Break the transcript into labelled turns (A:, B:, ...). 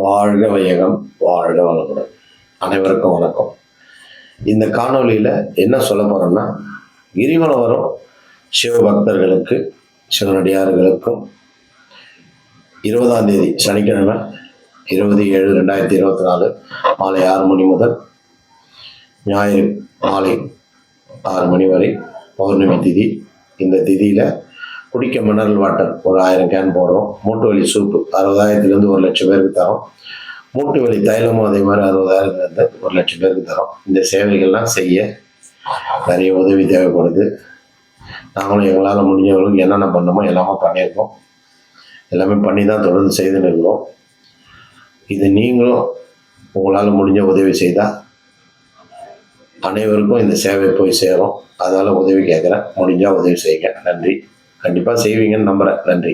A: வாழ்க வையகம், வாழ்க வளமுடன். அனைவருக்கும் வணக்கம். இந்த காணொலியில் என்ன சொல்ல போகிறோம்னா, கிரிவலம் வரும் சிவபக்தர்களுக்கு, சிவனடியார்களுக்கும் 20ஆம் தேதி சனிக்கிழமை 20/7/2024 மாலை 6 மணி முதல் ஞாயிறு மாலை 6 மணி வரை பௌர்ணமி திதி. இந்த திதியில் குடிக்க மினரல் வாட்டர் ஒரு 1000 கேன் போடுறோம். மூட்டு வலி சூப்பு 60,000 1 லட்சம் பேருக்கு தரோம். மூட்டு வலி தைலமும் அதே மாதிரி 60,000 1 லட்சம் பேருக்கு தரோம். இந்த சேவைகள்லாம் செய்ய நிறைய உதவி தேவைப்படுது. நாங்களும் எங்களால் முடிஞ்சவங்களுக்கு என்னென்ன பண்ணணுமோ எல்லாமே பண்ணியிருக்கோம். எல்லாமே பண்ணி தான் தொடர்ந்து செய்துன்னு இருக்கிறோம். இது நீங்களும் உங்களால் முடிஞ்ச உதவி செய்தால் அனைவருக்கும் இந்த சேவை போய் சேரும். அதனால் உதவி கேட்குறேன். முடிஞ்சால் உதவி செய்யுங்க. நன்றி. கண்டிப்பாக செய்வீங்கன்னு நம்புகிறேன். நன்றி.